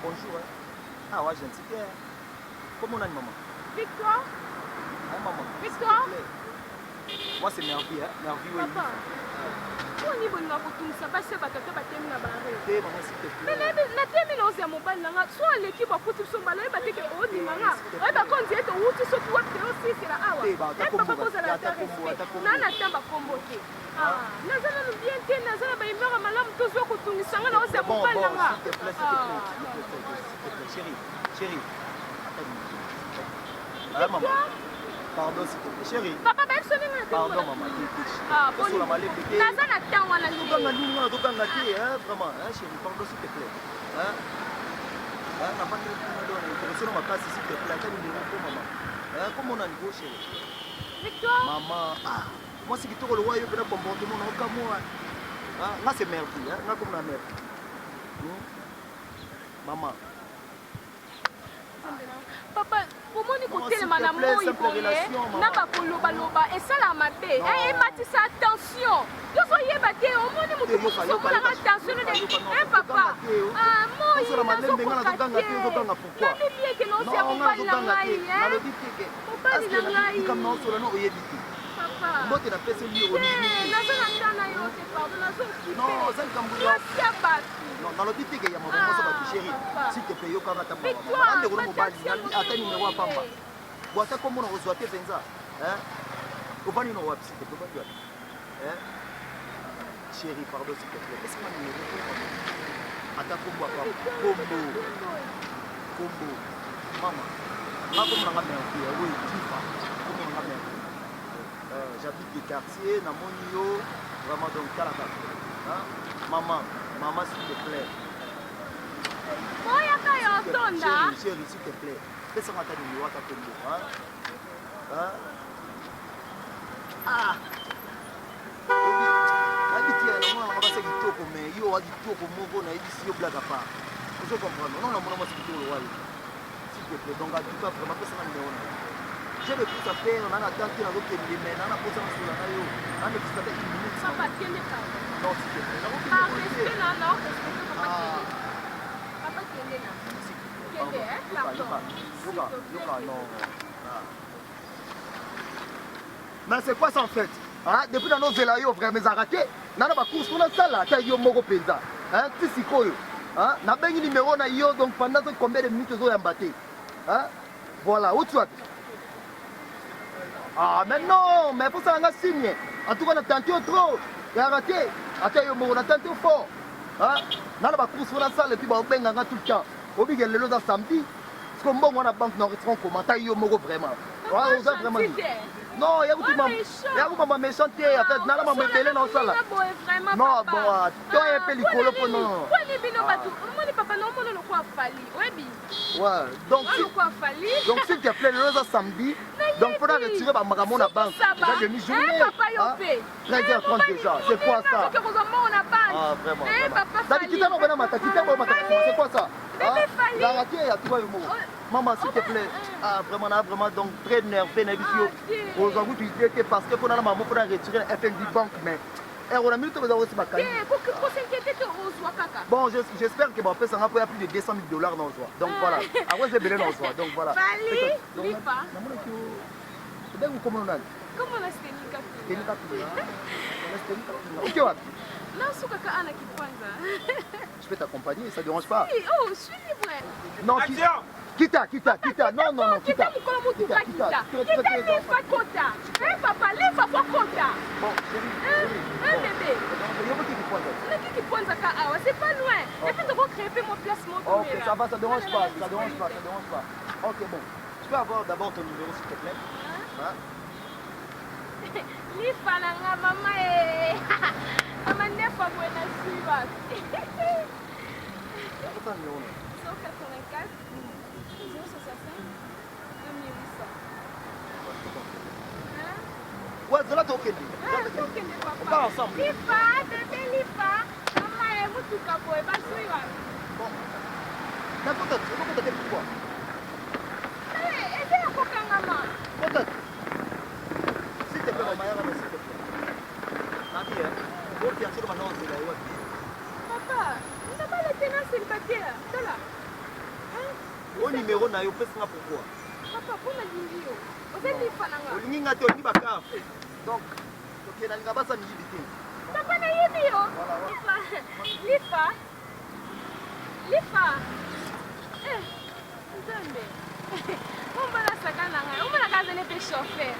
bonjour. Ah ouais, gentil. Comment on a une maman? Victoire. Ah maman. Victoire. Moi c'est Merveille, hein. Merveille, oui. Papa. On y va nous pour ça parce que batata batemi na barre. Maman s'il te plaît. Mais na temi na osia mobile na soit l'équipe a foutu son balai ba teke o di manga. Ai ba kon dire to wuti so tu wa teo si sera awa. Papa ko za la tare. Na na tamba kombote. Ah, na zana no bien te na zana ba imera malamu to zo ko tunisanga na osia mobile na nga. S'il te plaît, chérie. Ah maman. Pardon s'il te plaît, chérie. Papa ba sonne na. Pardon maman. Ah, bon. Na zana tan wana ni. Vraiment, hein, chérie, pardon s'il te plaît. Hein? Hein, n'a pas de ma place s'il te plaît. Maman. Hein, comment on a niveau chérie? Victoire. Maman, moi c'est qui te reloie, je vais pour mon nom moi. Ah, là c'est merveilleux, hein, là comme la mère. Maman. Papa, comment ni côté le madame moi na ba koloba loba et ça la mabe et matisa attention yo voyez baté au monde mutu ko la attention de papa ah moi il na zo ko na bibi ke no sia ko bali na ngai papa ni na ngai comme non sur le nom oyebi papa mbote na pese li o ni na zo na ndana yo te pardon na zo ki non ça kambuya sia bati non dans le but que ya maman ça va chérie s'il te plaît yo kanga ta maman ande ko mo bali ata numéro pamba boata comme on reçoit tes penza hein au bani no wapi s'il te plaît hein chérie pardon s'il te plaît est-ce que numéro ata kombo kombo maman ma comme na ngamia oui kifa comme na ngamia j'habite des quartiers na monio vraiment donc kalaka hein maman s'il te plaît moya kayo tonda chérie s'il te plaît fais ça ta numéro ta kombo hein habite na mwana mabasa kitoko mais yo wa kitoko moko na yebisi yo blague pas vous comprenez non na mwana mabasa kitoko lo wayo s'il te plaît donc en tout cas vraiment fais ça numéro na je vais tout à faire on a attendu na loke les mais na posa na sula na yo na me fisa ta une minute papa tiene ka non s'il te plaît ah respect na non respect papa tiene na tiene pardon non mais c'est quoi ça en fait hein depuis dans nos vélayo vraiment raté na ba course on a ça là ta yo moko penza hein ti sikoyo hein na bengi numéro na yo donc pendant combien de minutes zo yambaté hein voilà où tu as ah mais non mais pour ça on a signé en tout cas on a tenté trop et raté ata yo moko na tenté fort hein na ba course on a ça et puis ba benga tout le temps obi gele lo za samedi parce que mbongo na banque na restaurant comment ta yo moko vraiment ouais on a vraiment non yakuba méchant te en fait nala mama ebele na osala non bon to epe likolo po non ouais donc s'il te plaît le rosa samedi donc faudra retirer ba makambo na banque déjà demi journée 13h30 déjà c'est quoi ça ah vraiment d'habitude on va na mata c'est quoi ça la raté ya tu vois yo moko maman s'il te plaît ah vraiment donc très nerveux na biso aux avoues tu dis que parce que pour la maman pour retirer FNB banque mais on a mis tout aussi ma carte bon j'espère que mon père ça va pour plus de 200 000 $ dans joie donc voilà après c'est belé dans joie donc voilà c'est vous comment on a comment on a OK what non sukaka ana kwanza je peux t'accompagner ça dérange pas oh je suis libre non Kita, non, kita. Papa, lève à kota. Bon, bébé. C'est pas loin. Et puis, tu vas créer mon placement. Ok, ça va, ça dérange pas. Ok, bon. Tu peux avoir d'abord ton numéro, s'il te plaît. Lifalanga, maman. Maman n'est pas bonne à suivre. C'est quoi ton numéro? 184. 2800. Ouais, c'est là ton kédé. On part ensemble. Lifa, bébé Lifa. Maman est tout capoé. Bon. D'accord, tu veux pourquoi? Aidez à Kokangama. Peut-être. S'il te plaît, maman, s'il te plaît. Nadi, bon, bien sûr, maintenant, c'est là. Papa, on n'a pas la tenance célibataire. C'est là. Au numéro na yo pesinga pourquoi? Papa, pour la ligne. Vous êtes lifa nanga. Olingi ngate olingi bakaf. Donc, OK, na ngaba sa nibité. Papa na yebi yo. Lifa. Lifa. Nzambe. On va la sakana ngai. On va la kaza ne pe chauffeur.